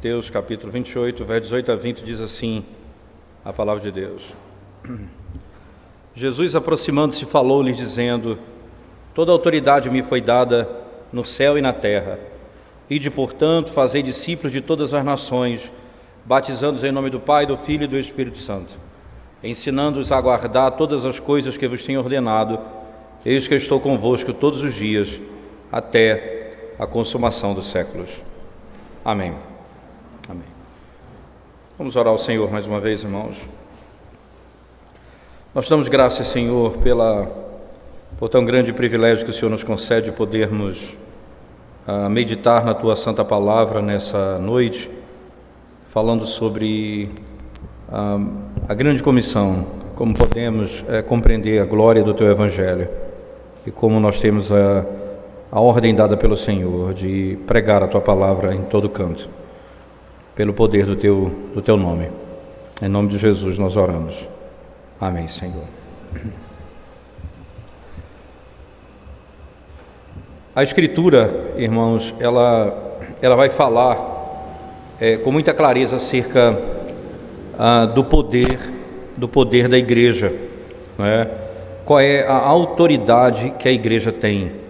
Mateus capítulo 28, versos 18 a 20, diz assim a palavra de Deus. Jesus, aproximando-se, falou-lhes, dizendo: toda autoridade me foi dada no céu e na terra. Ide, portanto, fazei discípulos de todas as nações, batizando-os em nome do Pai, do Filho e do Espírito Santo, ensinando-os a guardar todas as coisas que vos tenho ordenado. Eis que eu estou convosco todos os dias, até a consumação dos séculos. Amém. Amém. Vamos orar ao Senhor mais uma vez, irmãos. Nós damos graças, Senhor, por tão grande privilégio que o Senhor nos concede podermos meditar na Tua Santa Palavra nessa noite, falando sobre a grande comissão, como podemos compreender a glória do Teu Evangelho e como nós temos a ordem dada pelo Senhor de pregar a Tua Palavra em todo canto, pelo poder do Teu nome. Em nome de Jesus nós oramos. Amém, Senhor. A Escritura, irmãos, ela vai falar com muita clareza acerca do poder da igreja, não é? Qual é a autoridade que a igreja tem.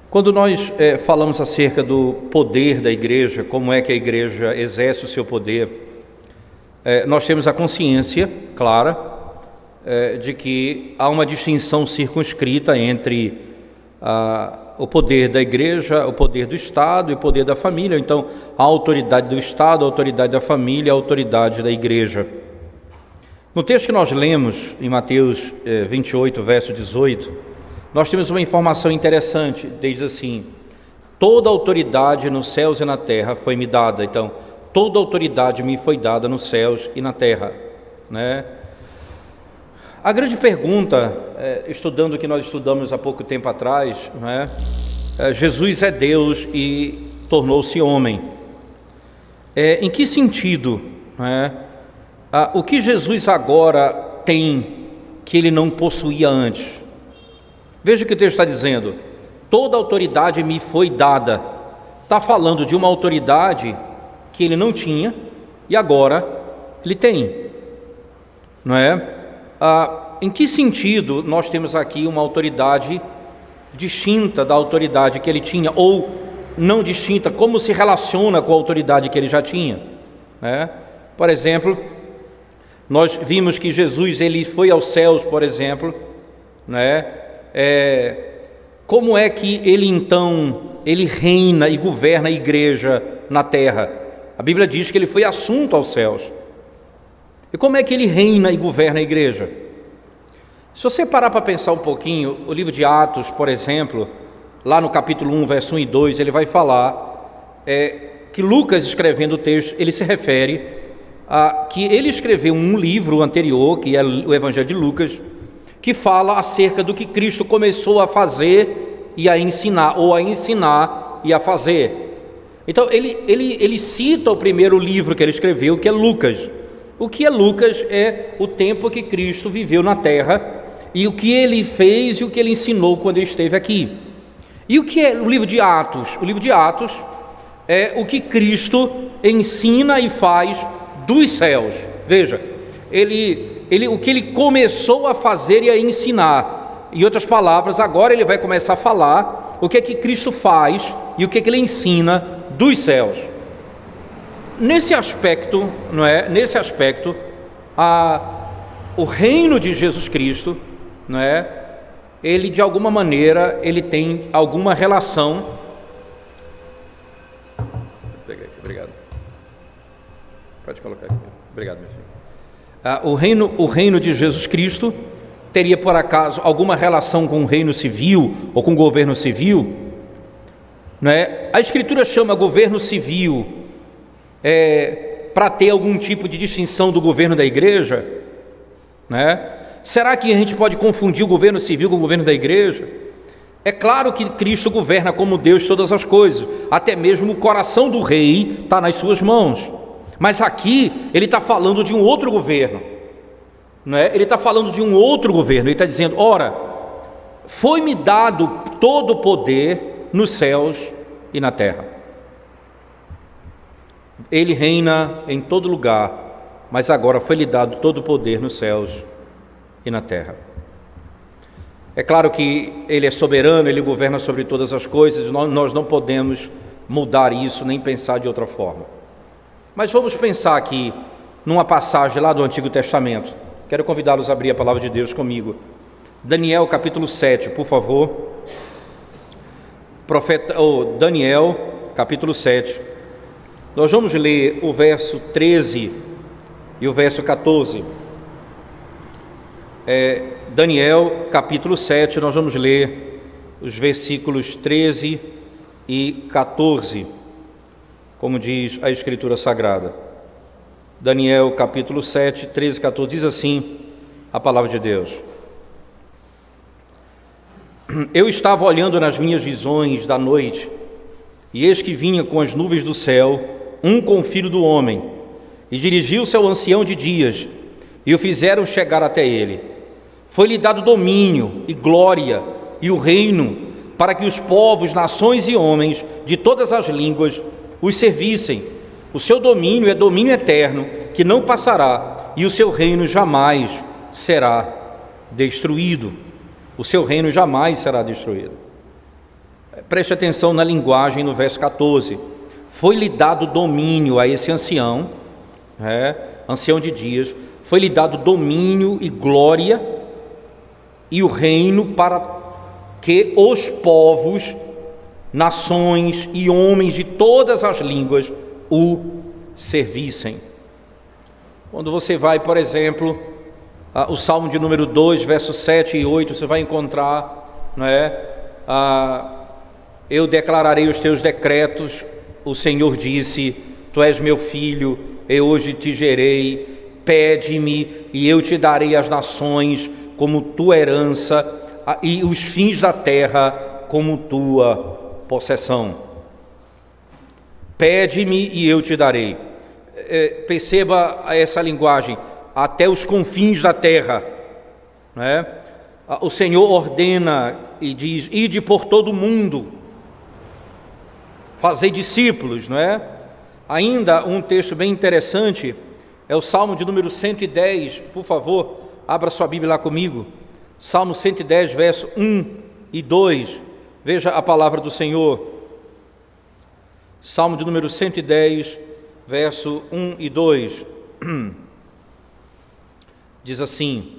Quando nós falamos acerca do poder da igreja, como é que a igreja exerce o seu poder, nós temos a consciência clara de que há uma distinção circunscrita entre o poder da igreja, o poder do Estado e o poder da família. Então, a autoridade do Estado, a autoridade da família, a autoridade da igreja. No texto que nós lemos, em Mateus 28, verso 18, nós temos uma informação interessante. Diz assim: toda autoridade nos céus e na terra foi-me dada. Então, toda autoridade me foi dada nos céus e na terra, né? A grande pergunta, estudando o que nós estudamos há pouco tempo atrás, né? Jesus é Deus e tornou-se homem. Em que sentido, né? O que Jesus agora tem que ele não possuía antes? Veja o que o texto está dizendo: toda autoridade me foi dada. Está falando de uma autoridade que ele não tinha e agora ele tem, não é? Em que sentido nós temos aqui uma autoridade distinta da autoridade que ele tinha, ou não distinta? Como se relaciona com a autoridade que ele já tinha, né? Por exemplo, nós vimos que Jesus ele foi aos céus, por exemplo, né? Como é que ele reina e governa a igreja na terra? A Bíblia diz que ele foi assunto aos céus. E como é que ele reina e governa a igreja? Se você parar para pensar um pouquinho, o livro de Atos, por exemplo, lá no capítulo 1, verso 1 e 2, ele vai falar que Lucas, escrevendo o texto, ele se refere a que ele escreveu um livro anterior, que é o Evangelho de Lucas, que fala acerca do que Cristo começou a fazer e a ensinar, ou a ensinar e a fazer. Então, ele cita o primeiro livro que ele escreveu, que é Lucas. O que é Lucas? É o tempo que Cristo viveu na terra e o que ele fez e o que ele ensinou quando ele esteve aqui. E o que é o livro de Atos? O livro de Atos é o que Cristo ensina e faz dos céus. Veja, o que ele começou a fazer e a ensinar. Em outras palavras, agora ele vai começar a falar o que é que Cristo faz e o que é que ele ensina dos céus. Nesse aspecto, não é? Nesse aspecto, o reino de Jesus Cristo, não é? Ele de alguma maneira ele tem alguma relação. Peguei aqui, obrigado. Pode colocar aqui. Obrigado, meu filho. O reino de Jesus Cristo teria por acaso alguma relação com o reino civil ou com o governo civil, não é? A Escritura chama governo civil para ter algum tipo de distinção do governo da igreja, né? Será que a gente pode confundir o governo civil com o governo da igreja? É claro que Cristo governa como Deus todas as coisas, até mesmo o coração do rei está nas suas mãos, mas aqui ele está falando de um outro governo, não é? Ele está falando de um outro governo. Ele está dizendo: ora, foi-me dado todo o poder nos céus e na terra. Ele reina em todo lugar, mas agora foi-lhe dado todo o poder nos céus e na terra. É claro que Ele é soberano, Ele governa sobre todas as coisas, nós não podemos mudar isso, nem pensar de outra forma. Mas vamos pensar aqui numa passagem lá do Antigo Testamento. Quero convidá-los a abrir a palavra de Deus comigo. Daniel capítulo 7, por favor. Daniel capítulo 7. Nós vamos ler o verso 13 e o verso 14. Daniel capítulo 7, nós vamos ler os versículos 13 e 14, como diz a Escritura Sagrada. Daniel capítulo 7, 13 e 14, diz assim a palavra de Deus: Eu estava olhando nas minhas visões da noite, e eis que vinha com as nuvens do céu um com o Filho do Homem, e dirigiu-se ao ancião de dias, e o fizeram chegar até ele. Foi-lhe dado domínio e glória e o reino, para que os povos, nações e homens de todas as línguas os servissem. O seu domínio é domínio eterno, que não passará, e o seu reino jamais será destruído. O seu reino jamais será destruído. Preste atenção na linguagem no verso 14. Foi-lhe dado domínio a esse ancião, ancião de dias, foi-lhe dado domínio e glória e o reino para que os povos, nações e homens de todas as línguas o servissem. Quando você vai, por exemplo, o Salmo de número 2, versos 7 e 8, você vai encontrar, eu declararei os teus decretos, o Senhor disse, tu és meu filho, eu hoje te gerei, pede-me e eu te darei as nações como tua herança e os fins da terra como tua possessão. Pede-me e eu te darei. Perceba essa linguagem, até os confins da terra, O Senhor ordena e diz: ide por todo o mundo, fazei discípulos, Ainda um texto bem interessante é o Salmo de número 110, por favor, abra sua Bíblia lá comigo. Salmo 110, verso 1 e 2, veja a palavra do Senhor. Salmo de número 110, verso 1 e 2, diz assim: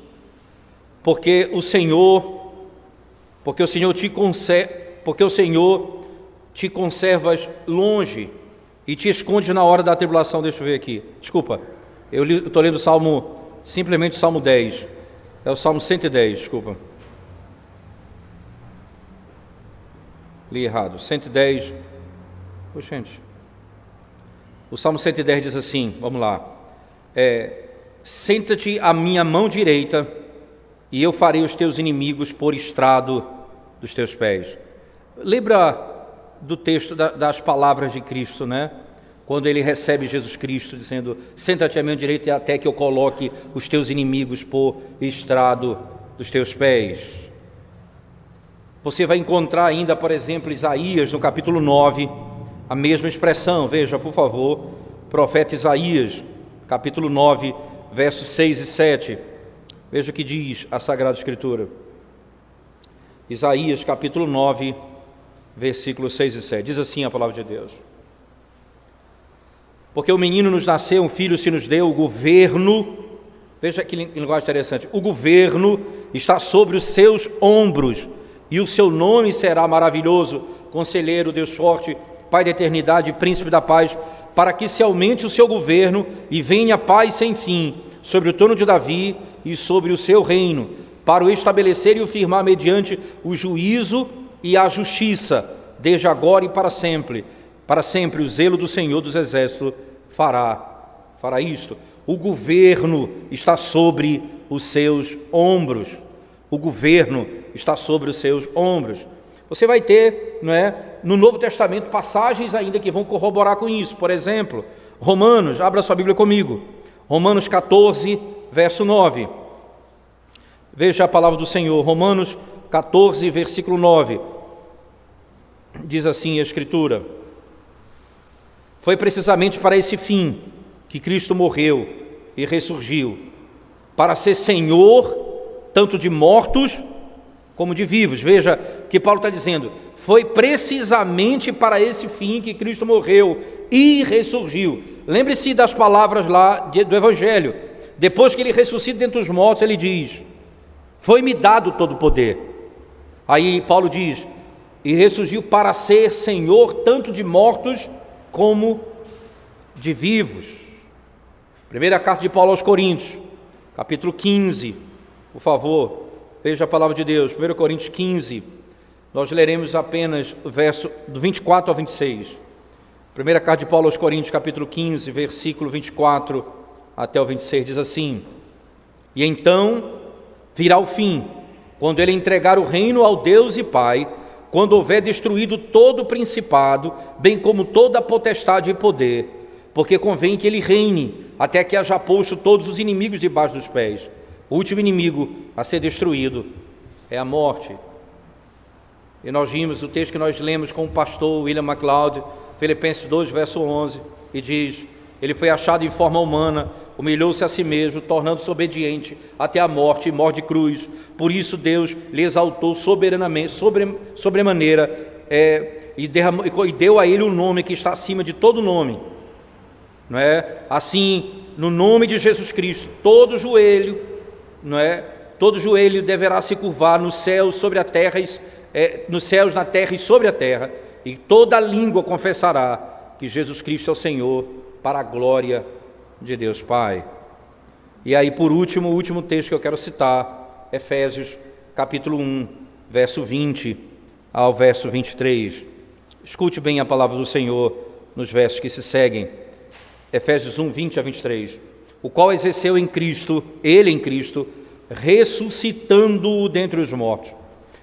porque o Senhor te conservas longe e te esconde na hora da tribulação. Deixa eu ver aqui, desculpa, eu estou lendo simplesmente o Salmo 10, é o Salmo 110, desculpa, li errado, 110, gente, o Salmo 110 diz assim, vamos lá, senta-te à minha mão direita e eu farei os teus inimigos por estrado dos teus pés. Lembra do texto das palavras de Cristo, Quando ele recebe Jesus Cristo, dizendo: senta-te à minha direita até que eu coloque os teus inimigos por estrado dos teus pés. Você vai encontrar ainda, por exemplo, Isaías, no capítulo 9, a mesma expressão. Veja, por favor, profeta Isaías, capítulo 9, versos 6 e 7. Veja o que diz a Sagrada Escritura. Isaías, capítulo 9, versículos 6 e 7. Diz assim a palavra de Deus: porque o menino nos nasceu, um filho se nos deu, o governo, veja que linguagem interessante, o governo está sobre os seus ombros, e o seu nome será maravilhoso, Conselheiro, Deus forte, Pai da eternidade, Príncipe da paz, para que se aumente o seu governo e venha paz sem fim sobre o trono de Davi e sobre o seu reino, para o estabelecer e o firmar mediante o juízo e a justiça, desde agora e para sempre. Para sempre o zelo do Senhor dos Exércitos fará isto. O governo está sobre os seus ombros. O governo está sobre os seus ombros. Você vai ter, no Novo Testamento, passagens ainda que vão corroborar com isso. Por exemplo, Romanos, abra sua Bíblia comigo. Romanos 14, verso 9. Veja a palavra do Senhor. Romanos 14, versículo 9. Diz assim a Escritura: Foi precisamente para esse fim que Cristo morreu e ressurgiu, para ser Senhor tanto de mortos como de vivos. Veja que Paulo está dizendo, foi precisamente para esse fim que Cristo morreu e ressurgiu. Lembre-se das palavras lá do Evangelho. Depois que ele ressuscita dentre os mortos, ele diz, foi-me dado todo o poder. Aí Paulo diz, e ressurgiu para ser Senhor tanto de mortos como de vivos. Primeira carta de Paulo aos Coríntios, capítulo 15, por favor, veja a palavra de Deus, 1 Coríntios 15, nós leremos apenas o verso do 24 ao 26. Primeira carta de Paulo aos Coríntios, capítulo 15, versículo 24 até o 26, diz assim, e então virá o fim, quando ele entregar o reino ao Deus e Pai, quando houver destruído todo o principado, bem como toda a potestade e poder, porque convém que ele reine, até que haja posto todos os inimigos debaixo dos pés. O último inimigo a ser destruído é a morte. E nós vimos o texto que nós lemos com o pastor William MacLeod, Filipenses 2, verso 11, e diz, ele foi achado em forma humana, humilhou-se a si mesmo, tornando-se obediente até a morte e morte de cruz. Por isso Deus lhe exaltou soberanamente, sobremaneira, e deu a ele o nome que está acima de todo nome. Não é? Assim, no nome de Jesus Cristo, todo joelho, não é? Todo joelho deverá se curvar nos céus, sobre a terra, nos céus, na terra e sobre a terra, e toda língua confessará que Jesus Cristo é o Senhor, para a glória de Deus Pai. E aí, por último, o último texto que eu quero citar, Efésios capítulo 1, verso 20 ao verso 23. Escute bem a palavra do Senhor nos versos que se seguem. Efésios 1, 20 a 23. O qual exerceu em Cristo, ele em Cristo, ressuscitando-o dentre os mortos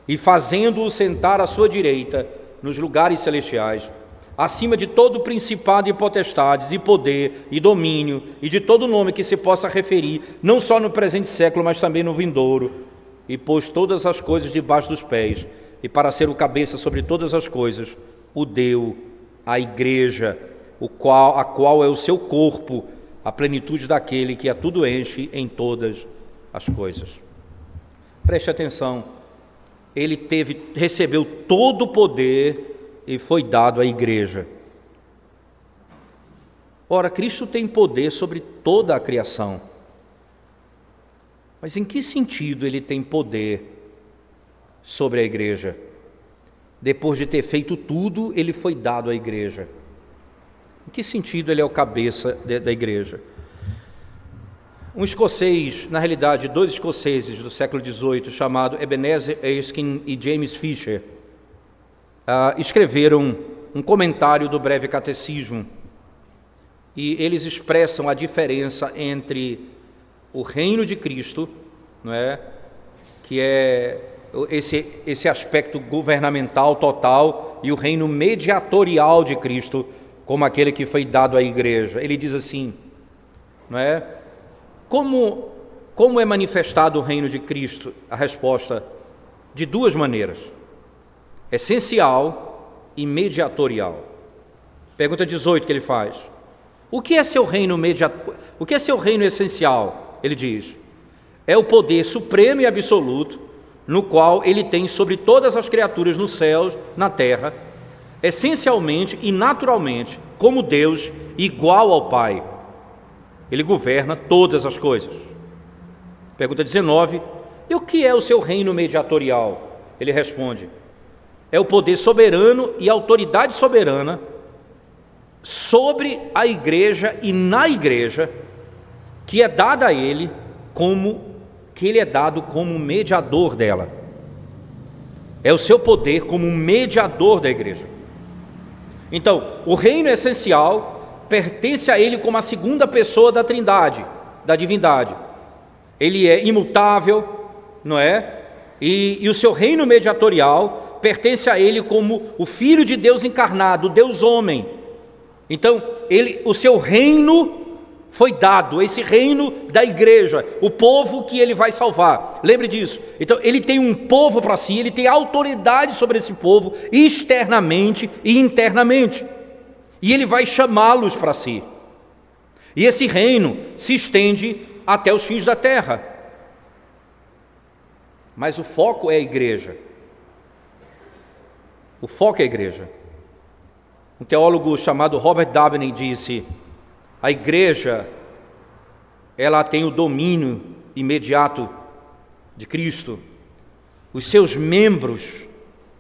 e fazendo-o sentar à sua direita nos lugares celestiais, acima de todo principado e potestades, e poder, e domínio, e de todo nome que se possa referir, não só no presente século, mas também no vindouro, e pôs todas as coisas debaixo dos pés, e para ser o cabeça sobre todas as coisas, o deu à igreja, a qual é o seu corpo, a plenitude daquele que a tudo enche em todas as coisas. Preste atenção, ele recebeu todo o poder e foi dado à igreja. Ora, Cristo tem poder sobre toda a criação. Mas em que sentido ele tem poder sobre a igreja? Depois de ter feito tudo, ele foi dado à igreja. Em que sentido ele é o cabeça da igreja? Um escocês, na realidade, dois escoceses do século XVIII, chamado Ebenezer Erskine e James Fisher, escreveram um comentário do breve catecismo, e eles expressam a diferença entre o reino de Cristo, não é? Que é esse aspecto governamental total, e o reino mediatorial de Cristo, como aquele que foi dado à igreja. Ele diz assim, não é? Como é manifestado o reino de Cristo? A resposta, de duas maneiras: essencial e mediatorial. Pergunta 18 que ele faz: o que é seu reino o que é seu reino essencial? Ele diz: é o poder supremo e absoluto, no qual ele tem sobre todas as criaturas nos céus, na terra, essencialmente e naturalmente, como Deus, igual ao Pai. Ele governa todas as coisas. Pergunta 19: e o que é o seu reino mediatorial? Ele responde: é o poder soberano e a autoridade soberana sobre a igreja e na igreja, que é dada a ele que ele é dado como mediador dela. É o seu poder como mediador da igreja. Então, o reino essencial pertence a ele como a segunda pessoa da Trindade, da divindade. Ele é imutável, não é? E o seu reino mediatorial pertence a ele como o Filho de Deus encarnado, o Deus homem. Então, o seu reino foi dado, esse reino da igreja, o povo que ele vai salvar. Lembre disso. Então, ele tem um povo para si, ele tem autoridade sobre esse povo, externamente e internamente. e Ele vai chamá-los para si. E esse reino se estende até os fins da terra. Mas o foco é a igreja. O foco é a igreja. Um teólogo chamado Robert Dabney disse: a igreja, ela tem o domínio imediato de Cristo. Os seus membros,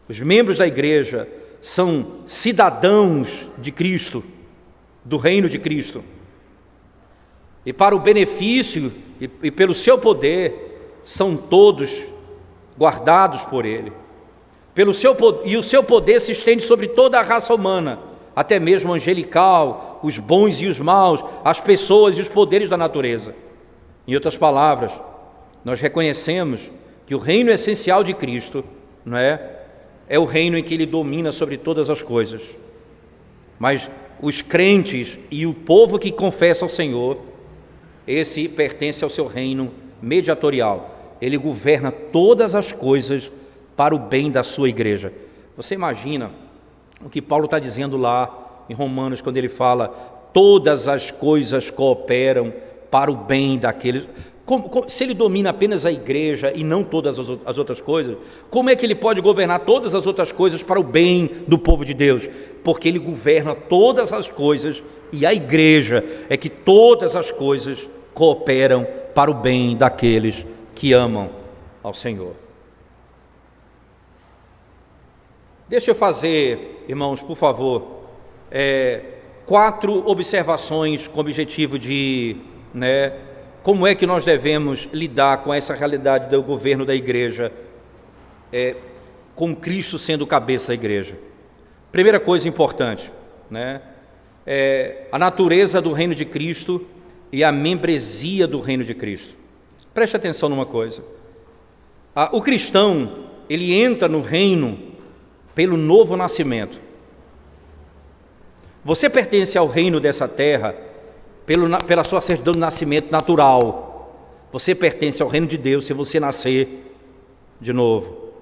os membros da igreja, são cidadãos de Cristo, do reino de Cristo. E para o benefício e pelo seu poder, são todos guardados por Ele. E o seu poder se estende sobre toda a raça humana, até mesmo angelical, os bons e os maus, as pessoas e os poderes da natureza. Em outras palavras, nós reconhecemos que o reino essencial de Cristo, não é o reino em que Ele domina sobre todas as coisas. Mas os crentes e o povo que confessa ao Senhor, esse pertence ao seu reino mediatorial. Ele governa todas as coisas para o bem da sua igreja. Você imagina o que Paulo está dizendo lá em Romanos, quando ele fala: todas as coisas cooperam para o bem daqueles... Se ele domina apenas a igreja e não todas as outras coisas, como é que ele pode governar todas as outras coisas para o bem do povo de Deus? Porque ele governa todas as coisas, e a igreja é que todas as coisas cooperam para o bem daqueles que amam ao Senhor. Deixa eu fazer, irmãos, por favor, 4 observações com o objetivo de... como é que nós devemos lidar com essa realidade do governo da igreja, com Cristo sendo o cabeça da igreja. Primeira coisa importante, a natureza do reino de Cristo e a membresia do reino de Cristo. Preste atenção numa coisa: o cristão, ele entra no reino pelo novo nascimento. Você pertence ao reino dessa terra pela sua certidão de nascimento natural. Você pertence ao reino de Deus se você nascer de novo.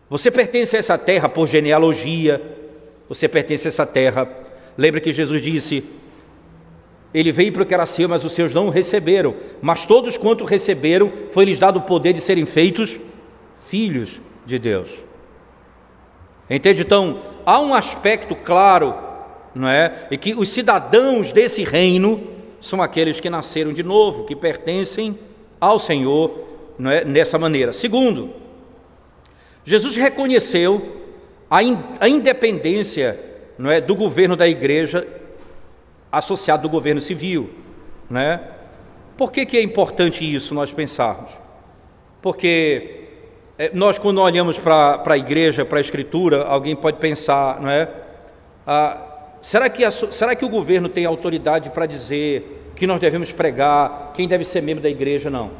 Você pertence a essa terra por genealogia. Você pertence a essa terra. Lembra que Jesus disse: Ele veio para o que era seu, mas os seus não o receberam. Mas todos quanto receberam, foi-lhes dado o poder de serem feitos filhos de Deus. Entende? Então, há um aspecto claro, e que os cidadãos desse reino são aqueles que nasceram de novo, que pertencem ao Senhor, nessa maneira. Segundo, Jesus reconheceu a independência, do governo da igreja associado do governo civil, Por que é importante isso nós pensarmos? Porque nós, quando olhamos para a igreja, para a Escritura, alguém pode pensar, será que o governo tem autoridade para dizer que nós devemos pregar, quem deve ser membro da igreja? Não.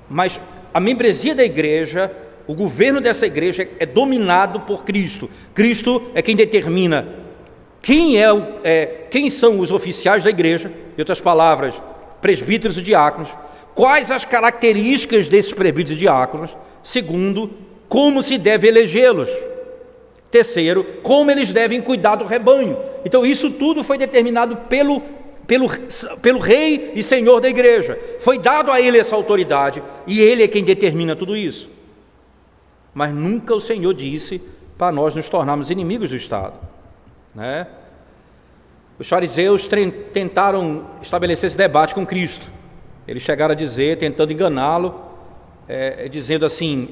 Mas a membresia da igreja, o governo dessa igreja é dominado por Cristo. Cristo é quem determina quem são os oficiais da igreja, em outras palavras, presbíteros e diáconos, quais as características desses presbíteros e diáconos. Segundo, como se deve elegê-los. Terceiro, como eles devem cuidar do rebanho. Então isso tudo foi determinado pelo rei e senhor da igreja. Foi dado a ele essa autoridade, e ele é quem determina tudo isso. Mas nunca o Senhor disse para nós nos tornarmos inimigos do Estado. Os fariseus tentaram estabelecer esse debate com Cristo. Eles chegaram a dizer, tentando enganá-lo, dizendo assim: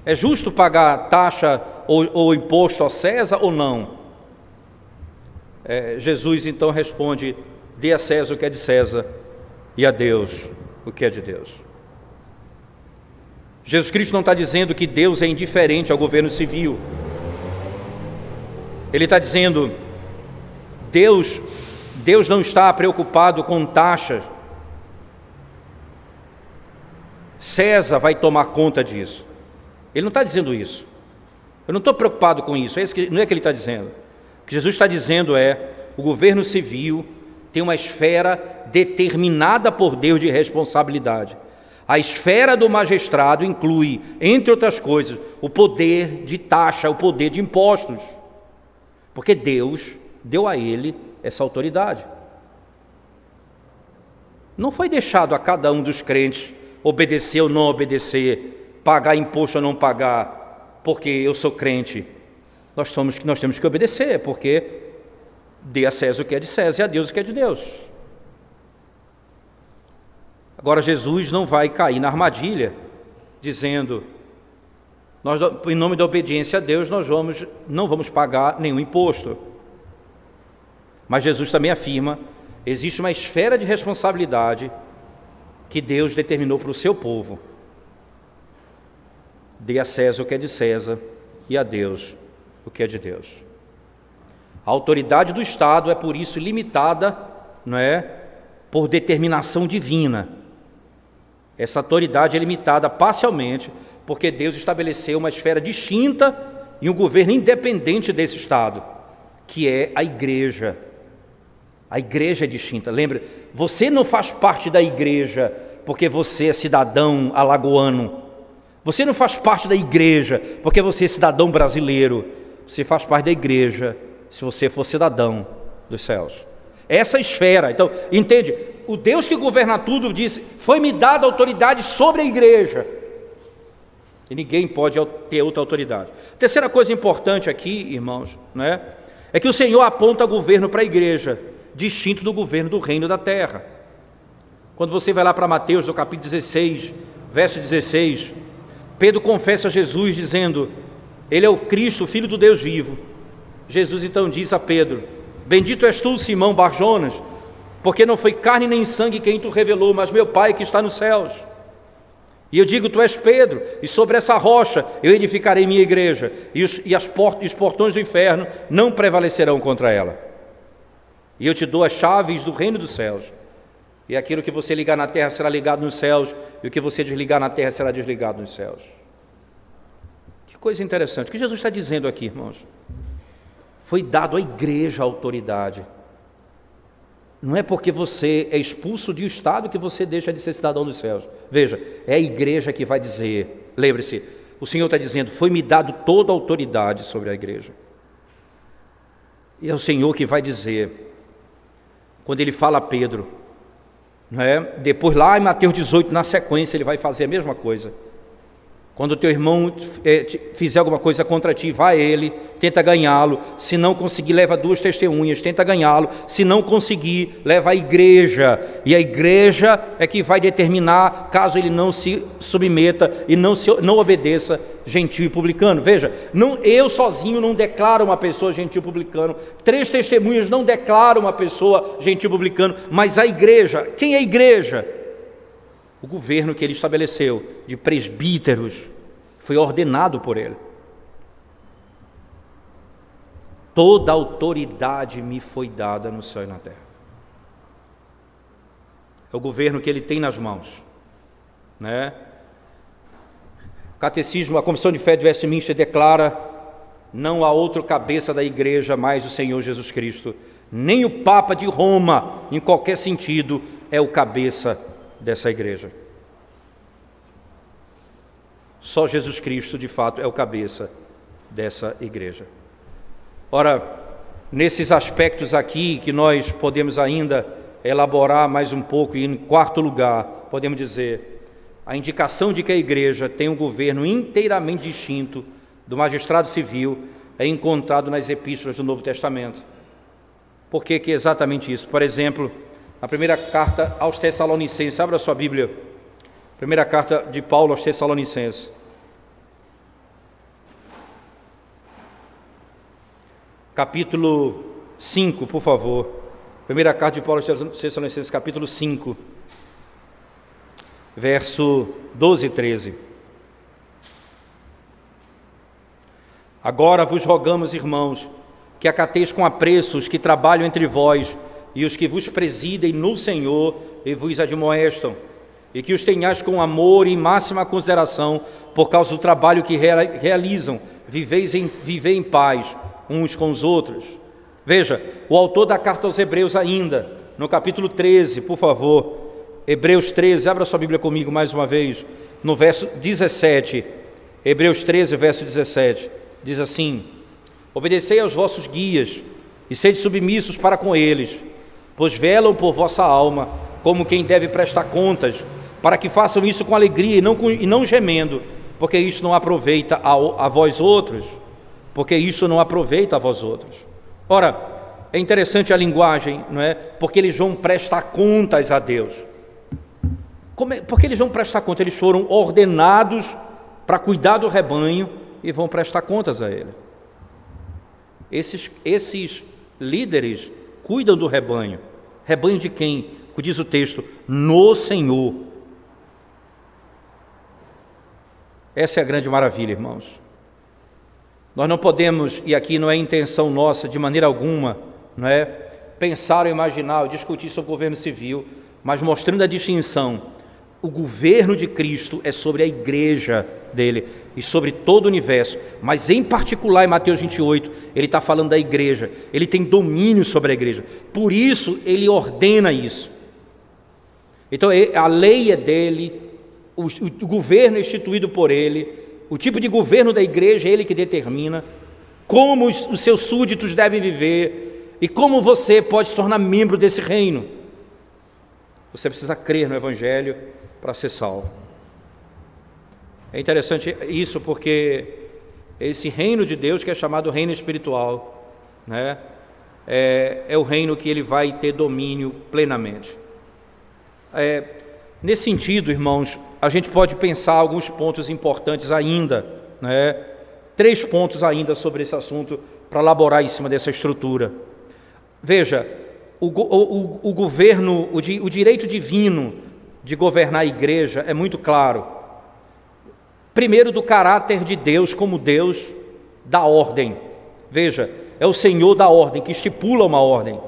é justo pagar taxa ou imposto a César ou não? Jesus então responde: dê a César o que é de César e a Deus o que é de Deus. Jesus Cristo não está dizendo que Deus é indiferente ao governo civil. Ele está dizendo: Deus não está preocupado com taxas. César vai tomar conta disso. Ele não está dizendo isso. Eu não estou preocupado com isso. Não é que ele está dizendo. O que Jesus está dizendo o governo civil tem uma esfera determinada por Deus de responsabilidade. A esfera do magistrado inclui, entre outras coisas, o poder de taxa, o poder de impostos. porque Deus deu a ele essa autoridade. Não foi deixado a cada um dos crentes obedecer ou não obedecer, pagar imposto ou não pagar, porque eu sou crente. Nós temos que obedecer, porque dê a César o que é de César e a Deus o que é de Deus. Agora, Jesus não vai cair na armadilha, dizendo, em nome da obediência a Deus, não vamos pagar nenhum imposto. Mas Jesus também afirma, existe uma esfera de responsabilidade que Deus determinou para o seu povo. Dê a César o que é de César e a Deus o que é de Deus. A autoridade do Estado é por isso limitada, não é, por determinação divina. Essa autoridade é limitada parcialmente porque Deus estabeleceu uma esfera distinta e um governo independente desse Estado, que é a igreja. A igreja é distinta. Lembra, você não faz parte da igreja porque você é cidadão alagoano. Você não faz parte da igreja porque você é cidadão brasileiro. Você faz parte da igreja se você for cidadão dos céus. Essa esfera, então, entende? O Deus que governa tudo disse, foi-me dada autoridade sobre a igreja. E ninguém pode ter outra autoridade. Terceira coisa importante aqui, irmãos, né, é que o Senhor aponta governo para a igreja, distinto do governo do reino da terra. Quando você vai lá para Mateus, no capítulo 16, verso 16, Pedro confessa a Jesus, dizendo, ele é o Cristo, Filho do Deus vivo. Jesus então diz a Pedro, bendito és tu, Simão Barjonas, porque não foi carne nem sangue quem tu revelou, mas meu Pai que está nos céus. E eu digo, tu és Pedro, e sobre essa rocha eu edificarei minha igreja, e os portões do inferno não prevalecerão contra ela. E eu te dou as chaves do reino dos céus, e aquilo que você ligar na terra será ligado nos céus, e o que você desligar na terra será desligado nos céus. Que coisa interessante, o que Jesus está dizendo aqui, irmãos? Foi dado à igreja a autoridade. Não é porque você é expulso de um estado que você deixa de ser cidadão dos céus. Veja, é a igreja que vai dizer, lembre-se, o Senhor está dizendo, foi-me dado toda a autoridade sobre a igreja. E é o Senhor que vai dizer, quando ele fala a Pedro, não é? Depois lá em Mateus 18, na sequência, ele vai fazer a mesma coisa. Quando o teu irmão fizer alguma coisa contra ti, vai a ele, tenta ganhá-lo. Se não conseguir, leva 2 testemunhas, tenta ganhá-lo. Se não conseguir, leva a igreja. E a igreja é que vai determinar, caso ele não se submeta e não obedeça, gentil e publicano. Veja, eu sozinho não declaro uma pessoa gentil e publicano. 3 testemunhas não declaram uma pessoa gentil e publicano. Mas a igreja, quem é a igreja? O governo que ele estabeleceu de presbíteros foi ordenado por ele. Toda autoridade me foi dada no céu e na terra. É o governo que ele tem nas mãos, né? O catecismo, a Comissão de Fé de Westminster declara: não há outro cabeça da igreja mais o Senhor Jesus Cristo, nem o Papa de Roma, em qualquer sentido, é o cabeça dessa igreja. Só Jesus Cristo, de fato, é o cabeça dessa igreja. Ora, nesses aspectos aqui que nós podemos ainda elaborar mais um pouco, e em quarto lugar, podemos dizer, a indicação de que a igreja tem um governo inteiramente distinto do magistrado civil é encontrado nas epístolas do Novo Testamento. Por que é exatamente isso? Por exemplo, a primeira carta aos Tessalonicenses, abra sua Bíblia, primeira carta de Paulo aos Tessalonicenses, capítulo 5, por favor, primeira carta de Paulo aos Tessalonicenses, capítulo 5, verso 12 e 13. Agora vos rogamos, irmãos, que acateis com apreço os que trabalham entre vós e os que vos presidem no Senhor e vos admoestam, e que os tenhais com amor e máxima consideração por causa do trabalho que realizam, vivei em paz uns com os outros. Veja, o autor da carta aos Hebreus ainda, no capítulo 13, por favor, Hebreus 13, abra sua Bíblia comigo mais uma vez, no verso 17, Hebreus 13, verso 17, diz assim: Obedecei aos vossos guias e sede submissos para com eles, pois velam por vossa alma, como quem deve prestar contas, para que façam isso com alegria e não gemendo, porque isso não aproveita a vós outros, Ora, é interessante a linguagem, não é? Porque eles vão prestar contas a Deus. Porque eles vão prestar contas? Eles foram ordenados para cuidar do rebanho e vão prestar contas a Ele. Esses líderes cuidam do rebanho. Rebanho de quem? Diz o texto, no Senhor. Essa é a grande maravilha, irmãos. Nós não podemos, e aqui não é intenção nossa de maneira alguma, não é pensar ou imaginar ou discutir sobre o governo civil, mas mostrando a distinção. O governo de Cristo é sobre a igreja dele e sobre todo o universo, mas em particular em Mateus 28, ele está falando da igreja, ele tem domínio sobre a igreja, por isso ele ordena isso. Então a lei é dele, o governo é instituído por ele, o tipo de governo da igreja é ele que determina como os seus súditos devem viver e como você pode se tornar membro desse reino. Você precisa crer no Evangelho para ser salvo. É interessante isso porque esse reino de Deus, que é chamado reino espiritual, né, é o reino que ele vai ter domínio plenamente. Nesse sentido, irmãos, a gente pode pensar alguns pontos importantes ainda, né? 3 pontos ainda sobre esse assunto para elaborar em cima dessa estrutura. Veja, o governo, o direito divino de governar a igreja é muito claro. Primeiro, do caráter de Deus como Deus da ordem. Veja, é o Senhor da ordem, que estipula uma ordem.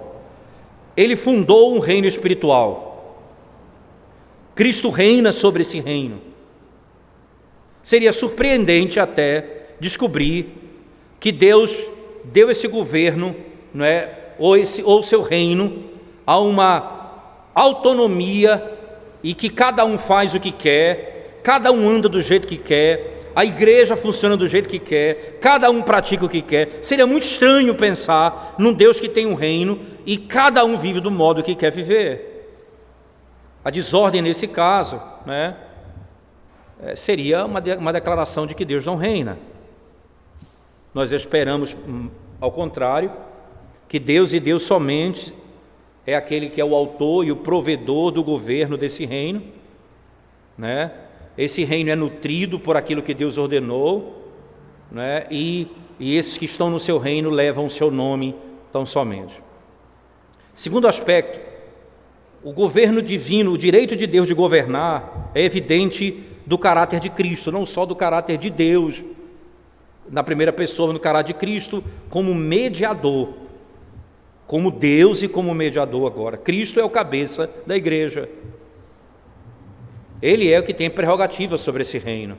Ele fundou um reino espiritual. Cristo reina sobre esse reino. Seria surpreendente até descobrir que Deus deu esse governo, não é, ou seu reino, a uma autonomia e que cada um faz o que quer, cada um anda do jeito que quer, a igreja funciona do jeito que quer, cada um pratica o que quer. Seria muito estranho pensar num Deus que tem um reino e cada um vive do modo que quer viver. A desordem nesse caso, né, seria uma declaração de que Deus não reina. Nós esperamos, ao contrário, que Deus e Deus somente é aquele que é o autor e o provedor do governo desse reino, né? Esse reino é nutrido por aquilo que Deus ordenou, né? E esses que estão no seu reino levam o seu nome tão somente. Segundo aspecto, o governo divino, o direito de Deus de governar é evidente do caráter de Cristo, não só do caráter de Deus, na primeira pessoa, no caráter de Cristo, como mediador, como Deus e como mediador agora. Cristo é o cabeça da igreja. Ele é o que tem prerrogativa sobre esse reino.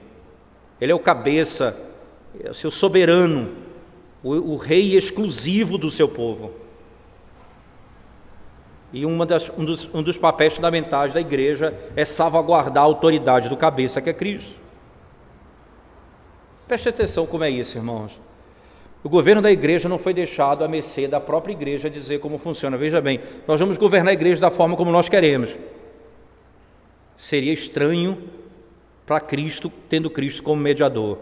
Ele é o cabeça, é o seu soberano, o rei exclusivo do seu povo. E um dos papéis fundamentais da igreja é salvaguardar a autoridade do cabeça, que é Cristo. Preste atenção como é isso, irmãos. O governo da igreja não foi deixado à mercê da própria igreja dizer como funciona. Veja bem, nós vamos governar a igreja da forma como nós queremos. Seria estranho para Cristo, tendo Cristo como mediador.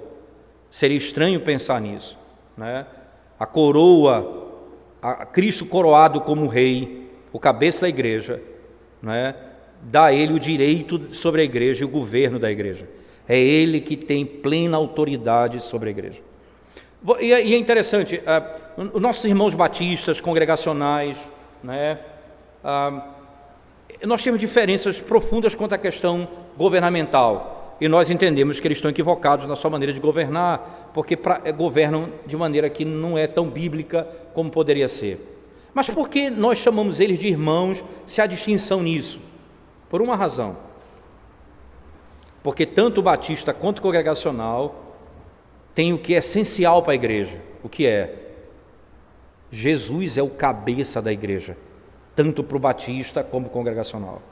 Seria estranho pensar nisso, né? A coroa, a Cristo coroado como rei, o cabeça da igreja, né, dá a ele o direito sobre a igreja e o governo da igreja. É ele que tem plena autoridade sobre a igreja. E é interessante, os nossos irmãos batistas, congregacionais, né, nós temos diferenças profundas quanto à questão governamental, e nós entendemos que eles estão equivocados na sua maneira de governar, porque governam de maneira que não é tão bíblica como poderia ser. Mas por que nós chamamos eles de irmãos se há distinção nisso? Por uma razão. Porque tanto o batista quanto o congregacional tem o que é essencial para a igreja. O que é? Jesus é o cabeça da igreja, tanto para o batista como para o congregacional.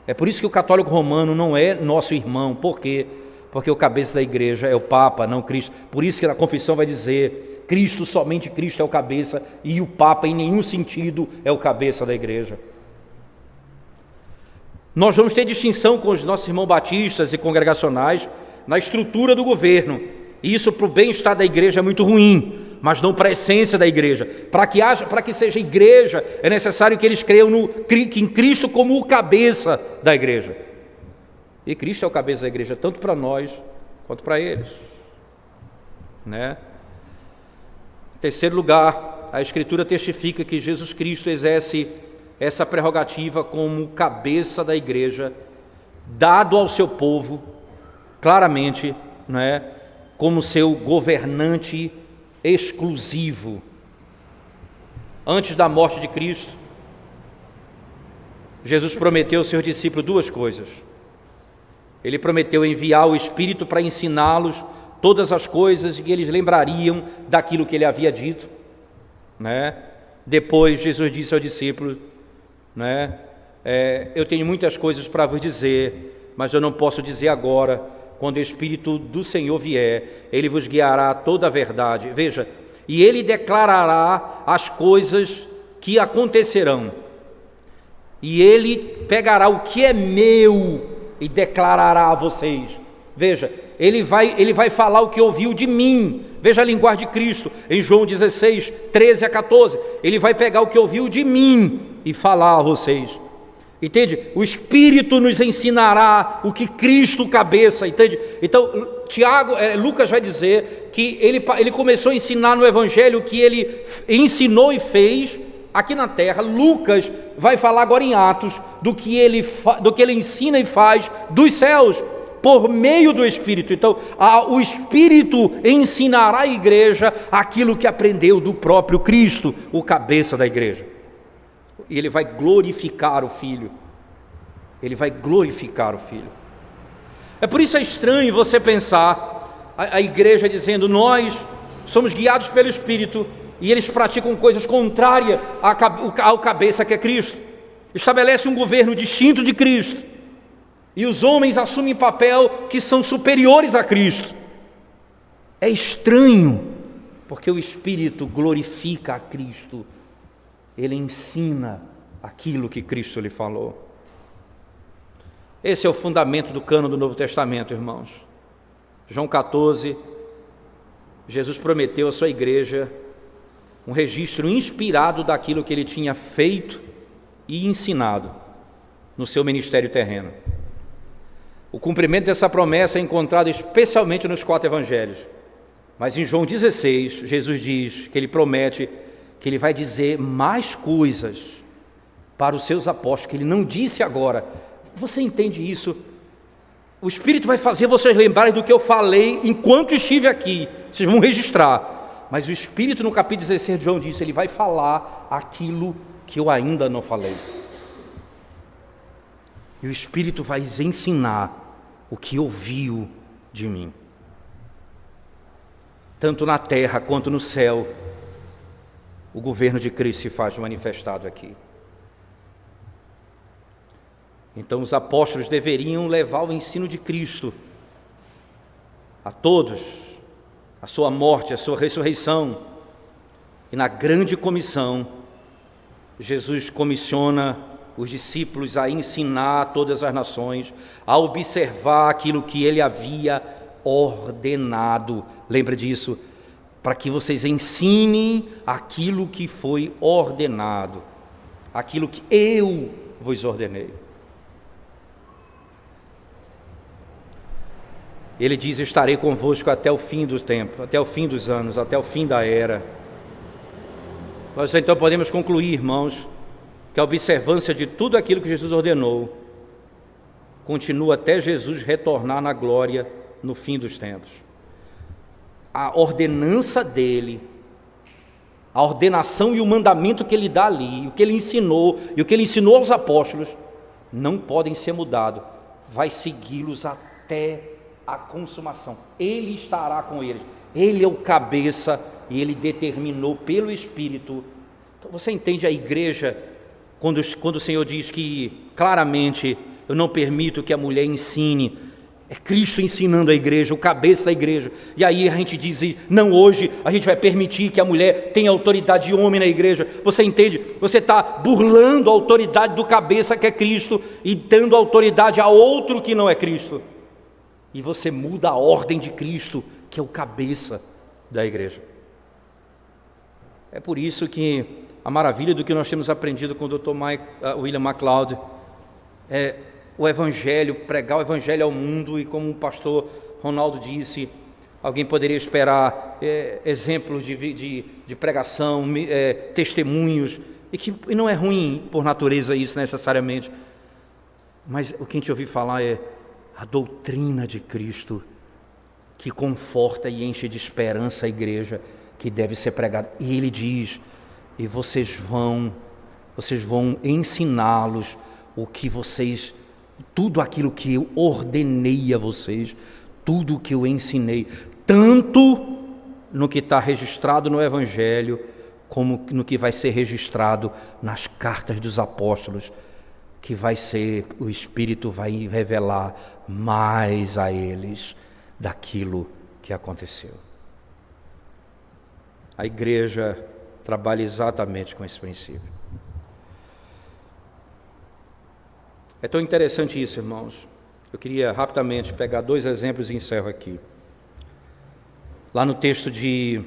É por isso que o católico romano não é nosso irmão. Por quê? Porque o cabeça da igreja é o Papa, não Cristo. Por isso que a confissão vai dizer Cristo, somente Cristo é o cabeça, e o Papa em nenhum sentido é o cabeça da igreja. Nós vamos ter distinção com os nossos irmãos batistas e congregacionais na estrutura do governo, e isso para o bem-estar da igreja é muito ruim, mas não para a essência da igreja. Para que seja igreja, é necessário que eles creiam em Cristo como o cabeça da igreja. E Cristo é o cabeça da igreja, tanto para nós quanto para eles, né? Em terceiro lugar, a Escritura testifica que Jesus Cristo exerce essa prerrogativa como cabeça da igreja, dado ao seu povo, claramente, né, como seu governante exclusivo. Antes da morte de Cristo, Jesus prometeu aos seus discípulos duas coisas. Ele prometeu enviar o Espírito para ensiná-los todas as coisas e eles lembrariam daquilo que ele havia dito, né? Depois Jesus disse ao discípulo, né, eu tenho muitas coisas para vos dizer, mas eu não posso dizer agora. Quando o Espírito do Senhor vier, ele vos guiará a toda a verdade. Veja, e ele declarará as coisas que acontecerão. E ele pegará o que é meu e declarará a vocês. Veja, ele vai falar o que ouviu de mim. Veja a linguagem de Cristo, em João 16, 13 a 14. Ele vai pegar o que ouviu de mim e falar a vocês. Entende? O Espírito nos ensinará o que Cristo cabeça, entende? Então, Lucas vai dizer que ele começou a ensinar no Evangelho o que ele ensinou e fez aqui na terra. Lucas vai falar agora em Atos do que ele ensina e faz dos céus, por meio do Espírito. Então, o Espírito ensinará a igreja aquilo que aprendeu do próprio Cristo, o cabeça da igreja. E ele vai glorificar o Filho. Ele vai glorificar o Filho. É por isso estranho você pensar a igreja dizendo: nós somos guiados pelo Espírito, e eles praticam coisas contrárias ao cabeça que é Cristo. Estabelece um governo distinto de Cristo, e os homens assumem papel que são superiores a Cristo. É estranho, porque o Espírito glorifica a Cristo. Ele ensina aquilo que Cristo lhe falou. Esse é o fundamento do cânon do Novo Testamento, irmãos. João 14, Jesus prometeu à sua igreja um registro inspirado daquilo que ele tinha feito e ensinado no seu ministério terreno. O cumprimento dessa promessa é encontrado especialmente nos 4 evangelhos. Mas em João 16, Jesus diz que ele promete que ele vai dizer mais coisas para os seus apóstolos, que ele não disse agora. Você entende isso? O Espírito vai fazer vocês lembrarem do que eu falei enquanto estive aqui. Vocês vão registrar. Mas o Espírito, no capítulo 16 de João, disse: ele vai falar aquilo que eu ainda não falei. E o Espírito vai ensinar o que ouviu de mim. Tanto na terra quanto no céu, o governo de Cristo se faz manifestado aqui. Então os apóstolos deveriam levar o ensino de Cristo a todos, a sua morte, a sua ressurreição. E na grande comissão, Jesus comissiona os discípulos a ensinar a todas as nações, a observar aquilo que ele havia ordenado. Lembra disso? Para que vocês ensinem aquilo que foi ordenado, aquilo que eu vos ordenei. Ele diz: estarei convosco até o fim do tempo, até o fim dos anos, até o fim da era. Nós então podemos concluir, irmãos, que a observância de tudo aquilo que Jesus ordenou continua até Jesus retornar na glória no fim dos tempos. A ordenança dele, a ordenação e o mandamento que ele dá ali, o que ele ensinou e o que ele ensinou aos apóstolos, não podem ser mudados. Vai segui-los até a consumação. Ele estará com eles. Ele é o cabeça e ele determinou pelo Espírito. Então você entende a igreja quando o Senhor diz que claramente: eu não permito que a mulher ensine É Cristo ensinando a igreja, o cabeça da igreja. E aí a gente diz, não, hoje a gente vai permitir que a mulher tenha autoridade de homem na igreja. Você entende? Você está burlando a autoridade do cabeça que é Cristo e dando autoridade a outro que não é Cristo. E você muda a ordem de Cristo, que é o cabeça da igreja. É por isso que a maravilha do que nós temos aprendido com o Dr. William MacLeod é o Evangelho, pregar o Evangelho ao mundo. E como o pastor Ronaldo disse, alguém poderia esperar exemplos de pregação, testemunhos, e não é ruim por natureza isso necessariamente, mas o que a gente ouviu falar é a doutrina de Cristo, que conforta e enche de esperança a igreja, que deve ser pregada. E ele diz, e vocês vão ensiná-los tudo aquilo que eu ordenei a vocês, tudo o que eu ensinei, tanto no que está registrado no Evangelho, como no que vai ser registrado nas cartas dos apóstolos, que o Espírito vai revelar mais a eles daquilo que aconteceu. A igreja trabalha exatamente com esse princípio. É tão interessante isso, irmãos. Eu queria rapidamente pegar 2 exemplos e encerro aqui. Lá no texto de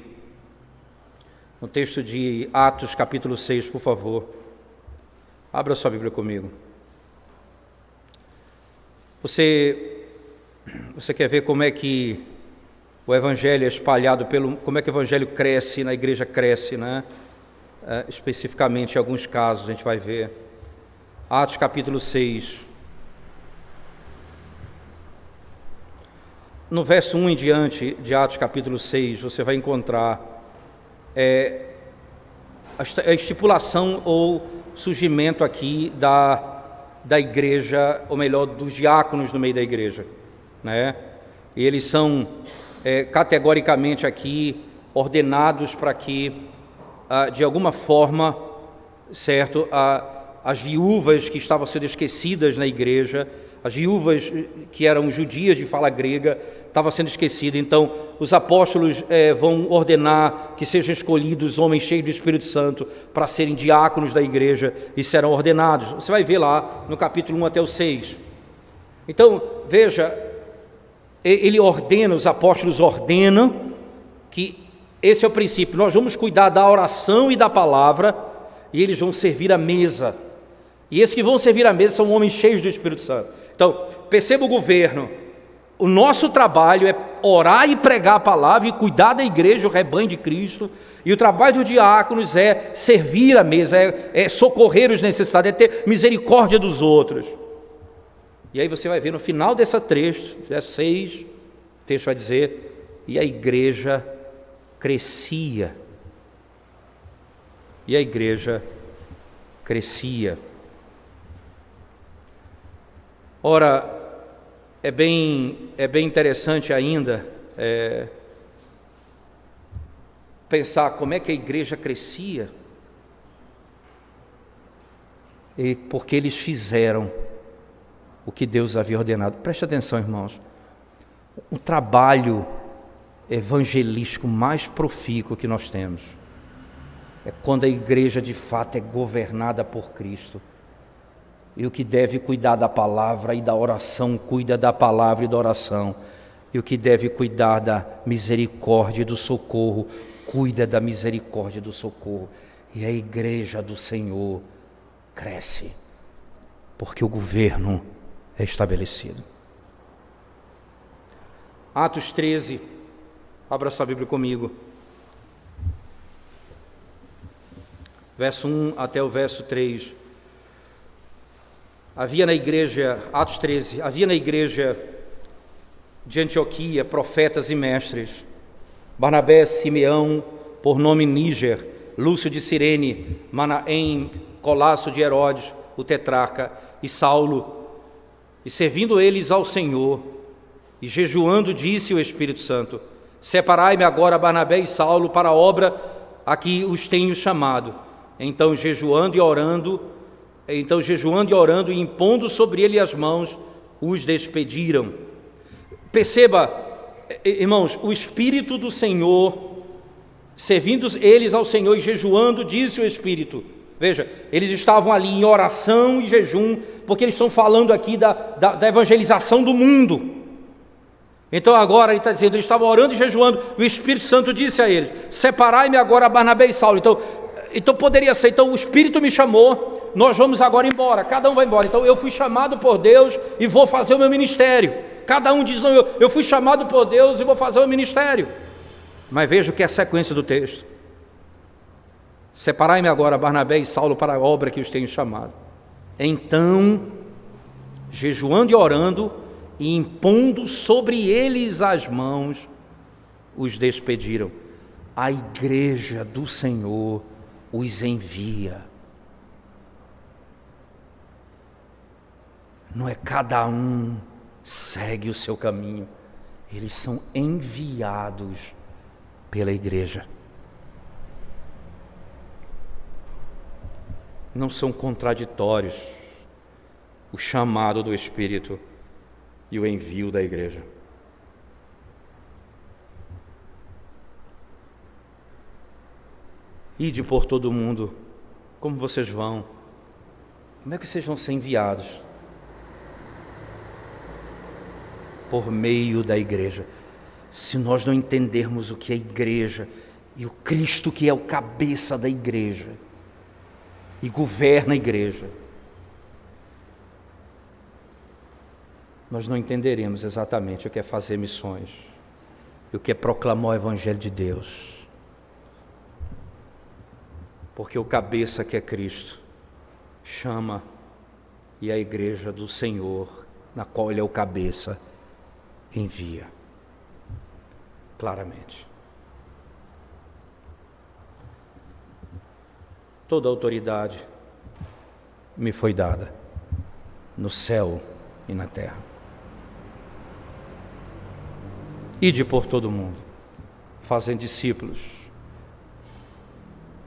Atos, capítulo 6, por favor. Abra sua Bíblia comigo. Você quer ver como é que o Evangelho é espalhado como é que o Evangelho cresce, na igreja cresce, né? Especificamente em alguns casos, a gente vai ver. Atos capítulo 6. No verso 1 em diante de Atos capítulo 6, você vai encontrar a estipulação ou surgimento aqui da igreja, ou melhor, dos diáconos no meio da igreja, né? E eles são categoricamente aqui ordenados para que, de alguma forma, certo, as viúvas que estavam sendo esquecidas na igreja, as viúvas que eram judias de fala grega, estavam sendo esquecidas. Então, os apóstolos vão ordenar que sejam escolhidos homens cheios do Espírito Santo para serem diáconos da igreja e serão ordenados. Você vai ver lá no capítulo 1 até o 6. Então, veja, os apóstolos ordenam que esse é o princípio. Nós vamos cuidar da oração e da palavra, e eles vão servir a mesa. E esses que vão servir a mesa são homens cheios do Espírito Santo. Então, perceba o governo. O nosso trabalho é orar e pregar a palavra e cuidar da igreja, o rebanho de Cristo. E o trabalho dos diáconos é servir a mesa, é socorrer os necessitados, é ter misericórdia dos outros. E aí você vai ver no final dessa trecho, verso 6, o texto vai dizer, e a igreja crescia. E a igreja crescia. Ora, é bem interessante ainda pensar como é que a igreja crescia, e porque eles fizeram o que Deus havia ordenado. Preste atenção, irmãos. O trabalho evangelístico mais profícuo que nós temos é quando a igreja de fato é governada por Cristo. E o que deve cuidar da palavra e da oração, cuida da palavra e da oração. E o que deve cuidar da misericórdia e do socorro, cuida da misericórdia e do socorro. E a igreja do Senhor cresce, porque o governo é estabelecido. Atos 13, abra sua Bíblia comigo. Verso 1 até o verso 3. Havia na igreja, Atos 13, havia na igreja de Antioquia profetas e mestres: Barnabé, Simeão, por nome Níger, Lúcio de Cirene, Manaém, Colasso de Herodes, o tetrarca, e Saulo. E servindo eles ao Senhor, e jejuando, disse o Espírito Santo: separai-me agora Barnabé e Saulo para a obra a que os tenho chamado. Então jejuando e orando e impondo sobre ele as mãos, os despediram. Perceba, irmãos, o Espírito do Senhor, servindo eles ao Senhor e jejuando, disse o Espírito. Veja, eles estavam ali em oração e jejum, porque eles estão falando aqui da evangelização do mundo. Então agora ele está dizendo, eles estavam orando e jejuando, o Espírito Santo disse a eles: separai-me agora Barnabé e Saulo. Então poderia ser, então o Espírito me chamou, nós vamos agora embora, cada um vai embora. Então eu fui chamado por Deus e vou fazer o meu ministério. Cada um diz, não, eu fui chamado por Deus e vou fazer o ministério. Mas veja o que é a sequência do texto: separai-me agora Barnabé e Saulo para a obra que os tenho chamado. Então, jejuando e orando, e impondo sobre eles as mãos, os despediram. A igreja do Senhor os envia. Não é cada um segue o seu caminho, eles são enviados pela igreja. Não são contraditórios o chamado do Espírito e o envio da igreja. Ide por todo o mundo. Como vocês vão? Como é que vocês vão ser enviados? Por meio da igreja. Se nós não entendermos o que é igreja e o Cristo que é o cabeça da igreja e governa a igreja, nós não entenderemos exatamente o que é fazer missões e o que é proclamar o Evangelho de Deus. Porque o cabeça que é Cristo chama, e a igreja do Senhor, na qual Ele é o cabeça, envia. Claramente. Toda autoridade me foi dada, no céu e na terra. Ide por todo o mundo, fazendo discípulos,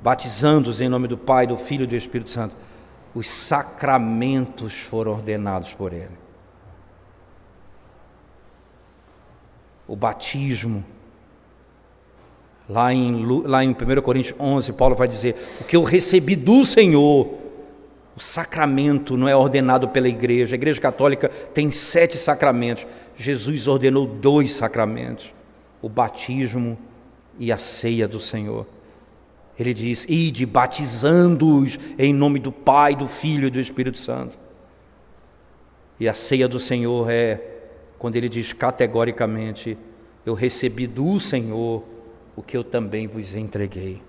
batizando-os em nome do Pai, do Filho e do Espírito Santo. Os sacramentos foram ordenados por Ele. O batismo, lá em 1 Coríntios 11, Paulo vai dizer: o que eu recebi do Senhor. O sacramento não é ordenado pela igreja. A igreja católica tem 7 sacramentos. Jesus ordenou 2 sacramentos: o batismo e a ceia do Senhor. Ele diz: ide batizando-os em nome do Pai, do Filho e do Espírito Santo. E a ceia do Senhor é quando ele diz categoricamente: eu recebi do Senhor o que eu também vos entreguei.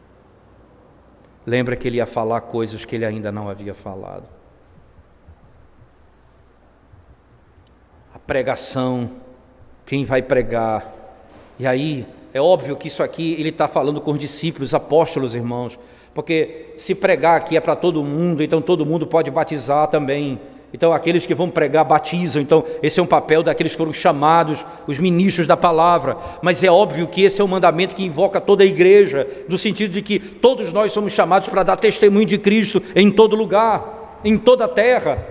Lembra que ele ia falar coisas que ele ainda não havia falado. A pregação, quem vai pregar? E aí, é óbvio que isso aqui ele está falando com os discípulos, apóstolos, irmãos, porque se pregar aqui é para todo mundo, então todo mundo pode batizar também. Então aqueles que vão pregar batizam, então esse é um papel daqueles que foram chamados, os ministros da palavra. Mas é óbvio que esse é um mandamento que invoca toda a igreja, no sentido de que todos nós somos chamados para dar testemunho de Cristo em todo lugar, em toda a terra.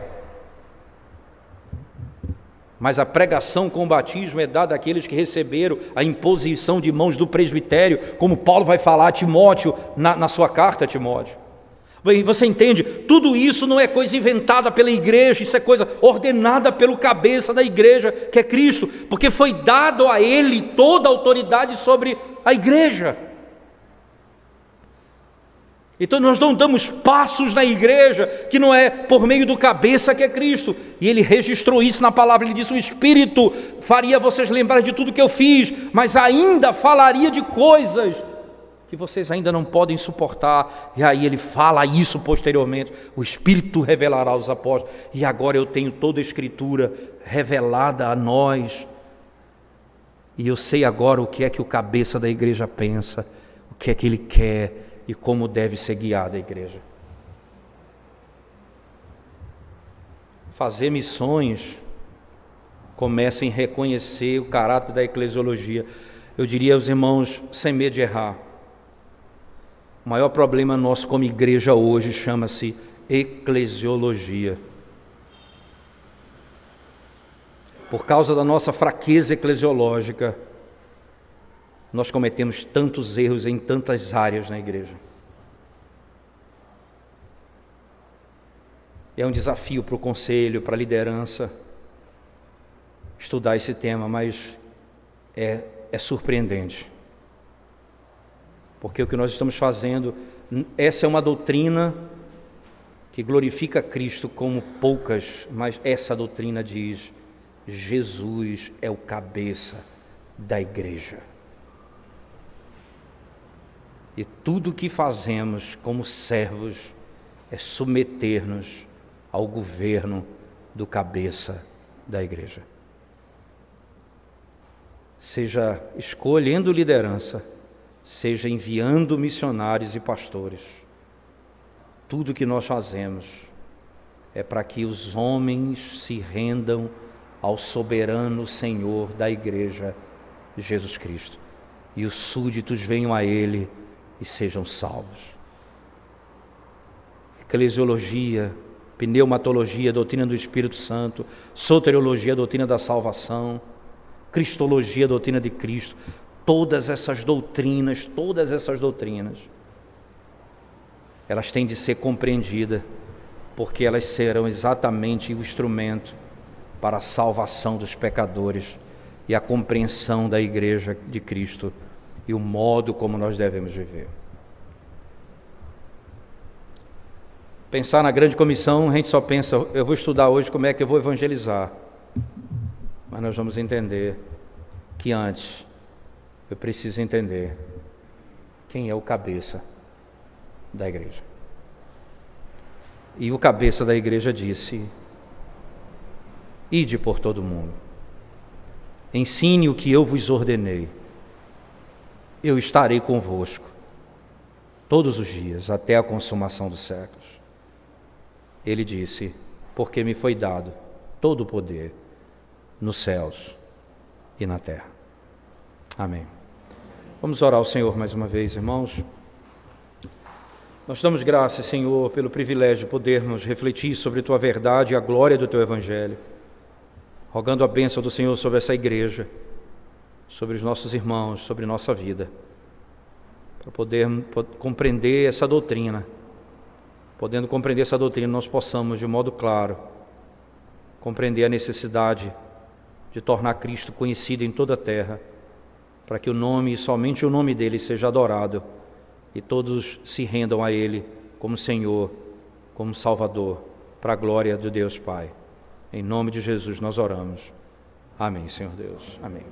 Mas a pregação com o batismo é dada àqueles que receberam a imposição de mãos do presbitério, como Paulo vai falar a Timóteo na sua carta a Timóteo. Você entende? Tudo isso não é coisa inventada pela igreja, isso é coisa ordenada pelo cabeça da igreja, que é Cristo, porque foi dado a Ele toda a autoridade sobre a igreja. Então nós não damos passos na igreja que não é por meio do cabeça que é Cristo. E ele registrou isso na palavra. Ele disse: o Espírito faria vocês lembrarem de tudo que eu fiz, mas ainda falaria de coisas que vocês ainda não podem suportar. E aí ele fala isso posteriormente: o Espírito revelará aos apóstolos. E agora eu tenho toda a Escritura revelada a nós, e eu sei agora o que é que o cabeça da igreja pensa, o que é que ele quer e como deve ser guiada a igreja. Fazer missões começa em reconhecer o caráter da eclesiologia. Eu diria aos irmãos, sem medo de errar, o maior problema nosso como igreja hoje chama-se eclesiologia. por causa da nossa fraqueza eclesiológica, nós cometemos tantos erros em tantas áreas na igreja. É um desafio para o conselho, para a liderança, estudar esse tema, mas é surpreendente. Porque o que nós estamos fazendo, essa é uma doutrina que glorifica Cristo como poucas, mas essa doutrina diz: Jesus é o cabeça da igreja. E tudo o que fazemos como servos é submeter-nos ao governo do cabeça da igreja. Seja escolhendo liderança, seja enviando missionários e pastores, tudo que nós fazemos é para que os homens se rendam ao soberano Senhor da igreja, Jesus Cristo, e os súditos venham a Ele e sejam salvos. Eclesiologia, pneumatologia, doutrina do Espírito Santo, soteriologia, doutrina da salvação, cristologia, doutrina de Cristo, todas essas doutrinas, elas têm de ser compreendidas, porque elas serão exatamente o instrumento para a salvação dos pecadores e a compreensão da igreja de Cristo e o modo como nós devemos viver. Pensar na grande comissão, a gente só pensa, eu vou estudar hoje como é que eu vou evangelizar. Mas nós vamos entender que antes eu preciso entender quem é o cabeça da igreja. E o cabeça da igreja disse: ide por todo mundo, ensine o que eu vos ordenei, eu estarei convosco todos os dias, até a consumação dos séculos. Ele disse: porque me foi dado todo o poder nos céus e na terra. Amém. Vamos orar ao Senhor mais uma vez, irmãos. Nós damos graças, Senhor, pelo privilégio de podermos refletir sobre Tua verdade e a glória do Teu Evangelho, rogando a bênção do Senhor sobre essa igreja, sobre os nossos irmãos, sobre nossa vida, para podermos compreender essa doutrina. Podendo compreender essa doutrina, nós possamos, de modo claro, compreender a necessidade de tornar Cristo conhecido em toda a terra, para que o nome, e somente o nome dele, seja adorado, e todos se rendam a Ele como Senhor, como Salvador, para a glória de Deus Pai. Em nome de Jesus nós oramos. Amém, Senhor Deus. Amém.